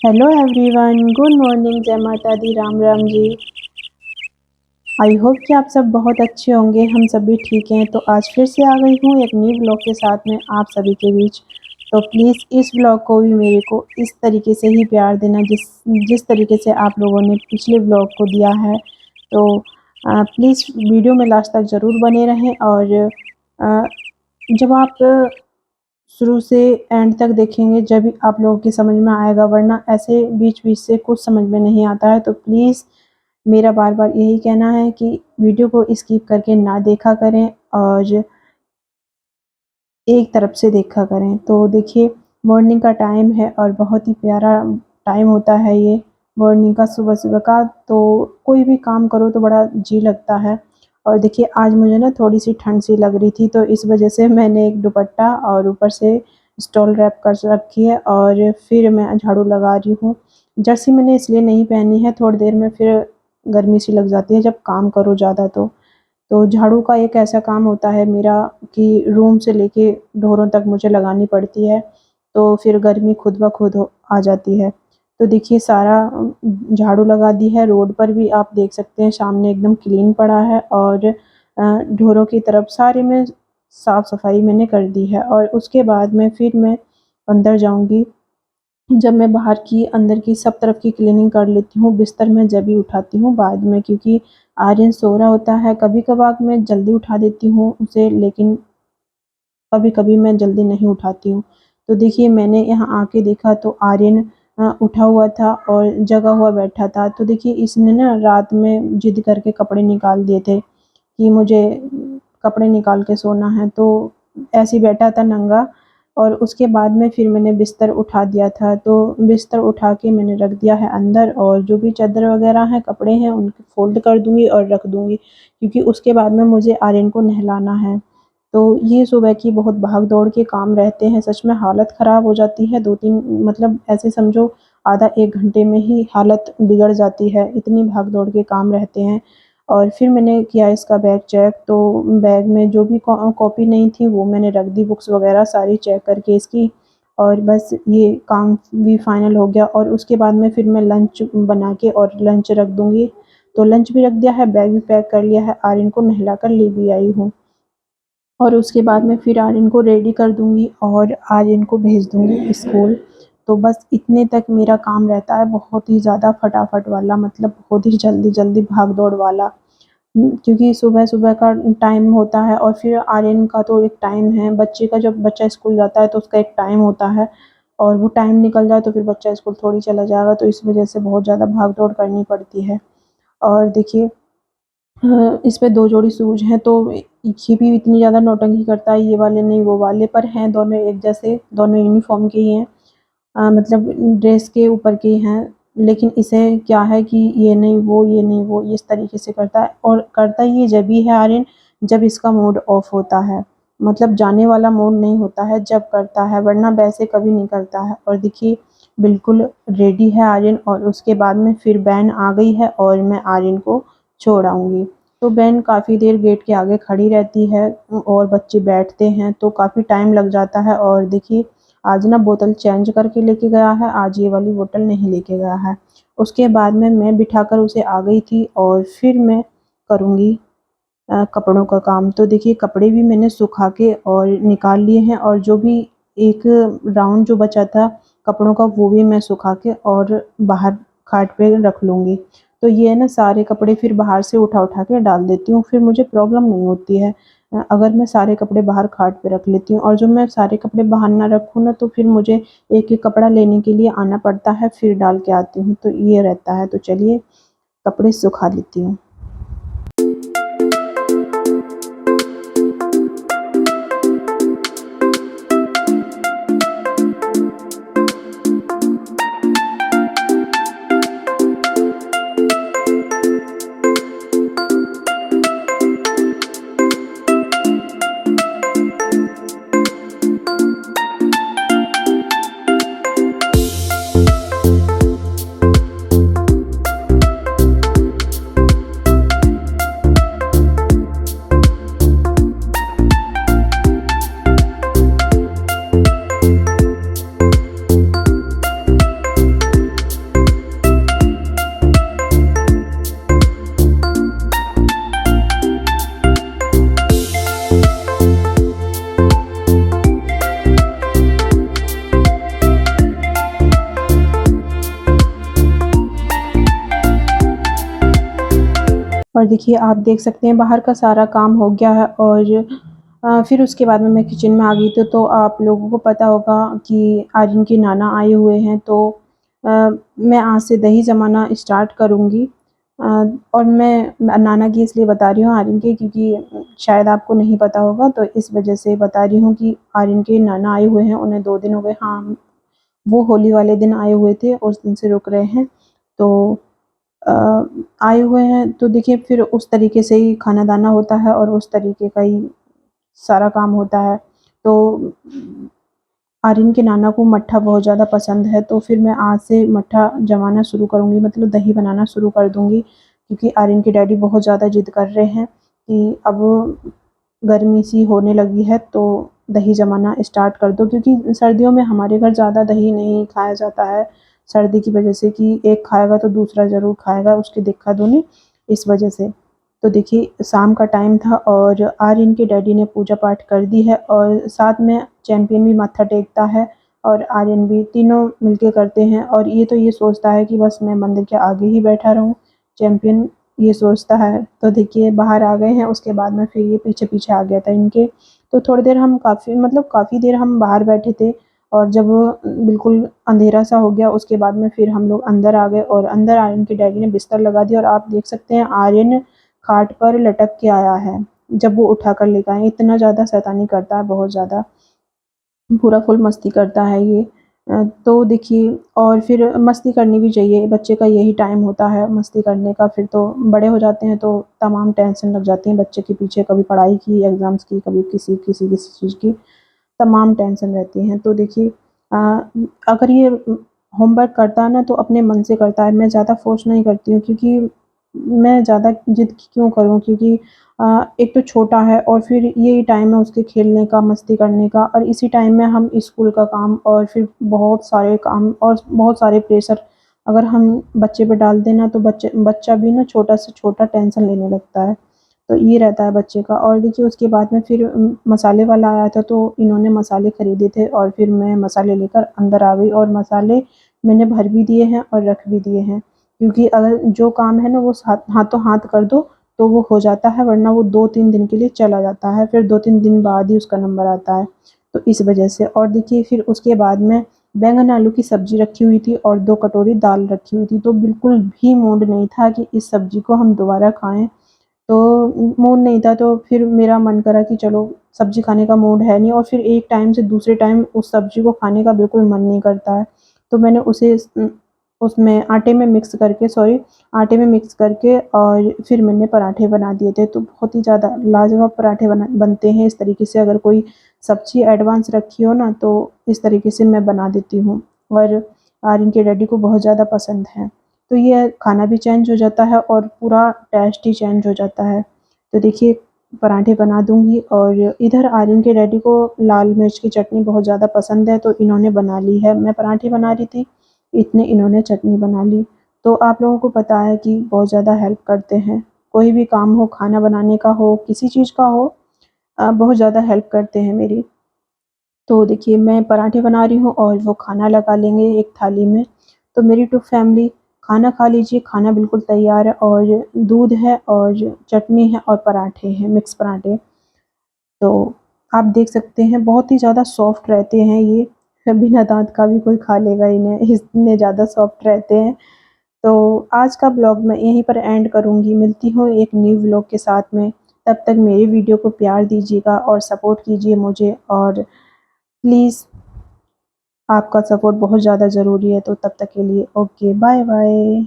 Hello everyone, good morning, जय माता दी, Ram Ram ji. I hope कि आप सब बहुत अच्छे होंगे। हम सब भी ठीक हैं। तो आज फिर से आ गई हूँ एक न्यू ब्लॉग के साथ में आप सभी के बीच। तो प्लीज़ इस ब्लॉग को भी मेरे को इस तरीके से ही प्यार देना जिस जिस तरीके से आप लोगों ने पिछले ब्लॉग को दिया है। तो प्लीज़ वीडियो में लास्ट तक ज़रूर बने रहें। और अ, जब आप शुरू से एंड तक देखेंगे जब ही आप लोगों की समझ में आएगा, वरना ऐसे बीच-बीच से कुछ समझ में नहीं आता है। तो प्लीज़ मेरा बार-बार यही कहना है कि वीडियो को स्किप करके ना देखा करें और एक तरफ से देखा करें। तो देखिए, मॉर्निंग का टाइम है और बहुत ही प्यारा टाइम होता है ये मॉर्निंग का, सुबह-सुबह का। तो कोई भी काम करो तो बड़ा जी लगता है। और देखिए, आज मुझे ना थोड़ी-सी ठंड सी लग रही थी, तो इस वजह से मैंने एक दुपट्टा और ऊपर से स्टॉल रैप कर रखी है और फिर मैं झाड़ू लगा रही हूँ। जर्सी मैंने इसलिए नहीं पहनी है, थोड़ी देर में फिर गर्मी सी लग जाती है जब काम करो ज़्यादा तो। तो झाड़ू का एक ऐसा काम होता है मेरा कि रूम से लेके ढोरों तक मुझे लगानी पड़ती है, तो फिर गर्मी खुद ब खुद हो आ जाती है। तो देखिए, सारा झाड़ू लगा दी है, रोड पर भी आप देख सकते हैं सामने एकदम क्लीन पड़ा है। और ढोरों की तरफ सारे में साफ-सफाई मैंने कर दी है और उसके बाद में फिर मैं अंदर जाऊँगी। जब मैं बाहर की, अंदर की सब तरफ की क्लीनिंग कर लेती हूँ, बिस्तर मैं जब ही उठाती हूँ बाद में, क्योंकि आर्यन सो रहा होता है। कभी-कभार मैं जल्दी उठा देती हूँ उसे, लेकिन कभी-कभी मैं जल्दी नहीं उठाती हूँ। तो देखिए, मैंने यहाँ आके देखा तो आर्यन उठा हुआ था और जगा हुआ बैठा था। तो देखिए, इसने ना रात में ज़िद करके कपड़े निकाल दिए थे कि मुझे कपड़े निकाल के सोना है, तो ऐसे ही बैठा था नंगा। और उसके बाद में फिर मैंने बिस्तर उठा दिया था, तो बिस्तर उठा के मैंने रख दिया है अंदर और जो भी चादर वग़ैरह हैं, कपड़े हैं, उनको फ़ोल्ड कर दूँगी और रख दूँगी, क्योंकि उसके बाद में मुझे आर्यन को नहलाना है। तो ये सुबह की बहुत भाग-दौड़ के काम रहते हैं, सच में हालत ख़राब हो जाती है। 2-3 मतलब ऐसे समझो आधा 1 घंटे में ही हालत बिगड़ जाती है, इतनी भाग-दौड़ के काम रहते हैं। और फिर मैंने किया इसका बैग चेक, तो बैग में जो भी कॉपी नहीं थी वो मैंने रख दी, बुक्स वग़ैरह सारी चेक करके इसकी। और बस ये काम भी फाइनल हो गया और उसके बाद में फिर मैं लंच बना के और लंच रख दूँगी। तो लंच भी रख दिया है, बैग भी पैक कर लिया है, आर्यन को नहला कर ले भी आई हूँ। और उसके बाद में फिर आर्यन को रेडी कर दूँगी और आर्यन को भेज दूँगी स्कूल। तो बस इतने तक मेरा काम रहता है, बहुत ही ज़्यादा फटाफट वाला, मतलब बहुत ही जल्दी-जल्दी भाग-दौड़ वाला। क्योंकि सुबह-सुबह का टाइम होता है और फिर आर्यन का तो एक टाइम है, बच्चे का जब बच्चा स्कूल जाता है तो उसका एक टाइम होता है और वो टाइम निकल जाए तो फिर बच्चा स्कूल थोड़ी चला जाएगा, तो इस वज़ह से बहुत ज़्यादा भाग-दौड़ करनी पड़ती है। और देखिए, इस पे 2 जोड़ी शूज़ हैं, तो ये भी इतनी ज़्यादा नौटंकी करता है, ये वाले नहीं वो वाले, पर हैं दोनों एक जैसे, दोनों यूनिफ़ॉर्म के ही हैं। मतलब ड्रेस के ऊपर के हैं, लेकिन इसे क्या है कि ये नहीं वो, ये नहीं वो, इस तरीके से करता है। और करता ये जब भी है आर्यन, जब इसका मूड ऑफ होता है। मतलब जाने वाला मूड नहीं होता है जब करता है, वरना वैसे कभी नहीं करता है। और देखिए, बिल्कुल रेडी है आर्यन और उसके बाद में फिर वैन आ गई है और मैं आर्यन को छोड़ आऊँगी। तो वैन काफ़ी देर गेट के आगे खड़ी रहती है और बच्चे बैठते हैं, तो काफ़ी टाइम लग जाता है। और देखिए, आज ना बोतल चेंज करके लेके गया है, आज ये वाली बोतल नहीं लेके गया है। उसके बाद में मैं बिठाकर उसे आ गई थी और फिर मैं करूँगी कपड़ों का काम। तो देखिए, कपड़े भी मैंने सुखा के और निकाल लिए हैं और जो भी एक राउंड जो बचा था कपड़ों का, वो भी मैं सुखा के और बाहर खाट पे रख लूँगी। तो ये है ना, सारे कपड़े फिर बाहर से उठा-उठा के डाल देती हूँ, फिर मुझे प्रॉब्लम नहीं होती है। अगर मैं सारे कपड़े बाहर खाट पे रख लेती हूँ और जो मैं सारे कपड़े बाहर ना रखूँ ना, तो फिर मुझे एक-एक कपड़ा लेने के लिए आना पड़ता है, फिर डाल के आती हूँ, तो ये रहता है। तो चलिए, कपड़े सुखा लेती हूँ। और देखिए आप देख सकते हैं बाहर का सारा काम हो गया है और फिर उसके बाद में मैं किचन में आ गई थी। तो आप लोगों को पता होगा कि आज उनके नाना आए हुए हैं, तो अ, मैं आज से दही जमाना स्टार्ट करूँगी। अ, और मैं नाना की इसलिए बता रही हूँ आर्यन के, क्योंकि शायद आपको नहीं पता होगा, तो इस वजह से बता रही हूँ कि आर्यन के नाना आए हुए हैं, उन्हें 2 दिन हो गए। हाँ, वो होली वाले दिन आए हुए थे, उस दिन से रुक रहे हैं। तो अ, आए हुए हैं तो देखिए फिर उस तरीके से ही खाना-दाना होता है और उस तरीके का ही सारा काम होता है। तो आर्यन के नाना को मट्ठा बहुत ज़्यादा पसंद है, तो फिर मैं आज से मट्ठा जमाना शुरू करूँगी, मतलब दही बनाना शुरू कर दूँगी, क्योंकि आर्यन के डैडी बहुत ज़्यादा ज़िद कर रहे हैं कि अब गर्मी सी होने लगी है, तो दही जमाना स्टार्ट कर दो, क्योंकि सर्दियों में हमारे घर ज़्यादा दही नहीं खाया जाता है, सर्दी की वजह से कि एक खाएगा तो दूसरा ज़रूर खाएगा, उसकी दिक्कत होनी, इस वजह से। तो देखिए शाम का टाइम था और आर्यन के डैडी ने पूजा पाठ कर दी है और साथ में चैंपियन भी माथा टेकता है और आर्यन भी, तीनों मिलके करते हैं। और ये तो ये सोचता है कि बस मैं मंदिर के आगे ही बैठा रहूँ, चैंपियन ये सोचता है। तो देखिए बाहर आ गए हैं, उसके बाद में फिर ये पीछे-पीछे आ गया था इनके। तो थोड़ी देर हम काफ़ी देर हम बाहर बैठे थे और जब बिल्कुल अंधेरा सा हो गया, उसके बाद में फिर हम लोग अंदर आ गए और अंदर आर्यन के डैडी ने बिस्तर लगा दिया और आप देख सकते हैं आर्यन खाट पर लटक के आया है, जब वो उठाकर लेकर आए। इतना ज़्यादा शैतानी करता है, बहुत ज़्यादा, पूरा फुल मस्ती करता है ये। तो देखिए और फिर मस्ती करनी भी चाहिए, बच्चे का यही टाइम होता है मस्ती करने का, फिर तो बड़े हो जाते हैं तो तमाम टेंशन लग जाती है बच्चे के पीछे, कभी पढ़ाई की, एग्ज़ाम्स की, कभी किसी चीज़ की, तमाम टेंशन रहती हैं। तो देखिए अगर ये होमवर्क करता है ना तो अपने मन से करता है, मैं ज़्यादा फ़ोर्स नहीं करती हूँ, क्योंकि मैं ज़्यादा ज़िद क्यों करूँ, क्योंकि एक तो छोटा है और फिर यही टाइम है उसके खेलने का, मस्ती करने का, और इसी टाइम में हम स्कूल का काम और फिर बहुत सारे काम और बहुत सारे प्रेशर अगर हम बच्चे पे डाल दें ना, तो बच्चा भी ना छोटा से छोटा टेंशन लेने लगता है। तो ये रहता है बच्चे का। और देखिए उसके बाद में फिर मसाले वाला आया था, तो इन्होंने मसाले खरीदे थे और फिर मैं मसाले लेकर अंदर आ गई और मसाले मैंने भर भी दिए हैं और रख भी दिए हैं, क्योंकि अगर जो काम है ना वो हाथों हाथ कर दो तो वो हो जाता है, वरना वो 2-3 दिन के लिए चला जाता है, फिर 2-3 दिन बाद ही उसका नंबर आता है। तो इस वजह से। और देखिए फिर उसके बाद में बैंगन आलू की सब्ज़ी रखी हुई थी और 2 कटोरी दाल रखी हुई थी, तो बिल्कुल भी मूड नहीं था कि इस सब्ज़ी को हम दोबारा खाएँ। तो मूड नहीं था, तो फिर मेरा मन करा कि चलो सब्ज़ी खाने का मूड है नहीं और फिर एक टाइम से दूसरे टाइम उस सब्ज़ी को खाने का बिल्कुल मन नहीं करता है। तो मैंने उसमें आटे में मिक्स करके और फिर मैंने पराठे बना दिए थे। तो बहुत ही ज़्यादा लाजवाब पराठे बनते हैं इस तरीके से, अगर कोई सब्ज़ी एडवांस रखी हो ना, तो इस तरीके से मैं बना देती हूँ और आर्यन के डैडी को बहुत ज़्यादा पसंद है। तो ये खाना भी चेंज हो जाता है और पूरा टेस्ट ही चेंज हो जाता है। तो देखिए पराठे बना दूँगी और इधर आर्यन के डैडी को लाल मिर्च की चटनी बहुत ज़्यादा पसंद है, तो इन्होंने बना ली है। मैं पराठे बना रही थी, इतने इन्होंने चटनी बना ली। तो आप लोगों को पता है कि बहुत ज़्यादा हेल्प करते हैं। कोई भी काम हो, खाना बनाने का हो, किसी चीज़ का हो, बहुत ज़्यादा हेल्प करते हैं मेरी। तो देखिए मैं पराठे बना रही हूँ और वो खाना लगा लेंगे एक थाली में। तो मेरी टू फैमिली खाना खा लीजिए, खाना बिल्कुल तैयार है और दूध है और चटनी है और पराठे हैं, मिक्स पराठे। तो आप देख सकते हैं बहुत ही ज़्यादा सॉफ्ट रहते हैं ये, बिना दाँत का भी कोई खा लेगा इन्हें, इतने ज़्यादा सॉफ्ट रहते हैं। तो आज का ब्लॉग मैं यहीं पर एंड करूँगी, मिलती हूँ एक न्यू व्लॉग के साथ में। तब तक मेरी वीडियो को प्यार दीजिएगा और सपोर्ट कीजिए मुझे, और प्लीज़ आपका सपोर्ट बहुत ज़्यादा ज़रूरी है। तो तब तक के लिए ओके, बाय-बाय।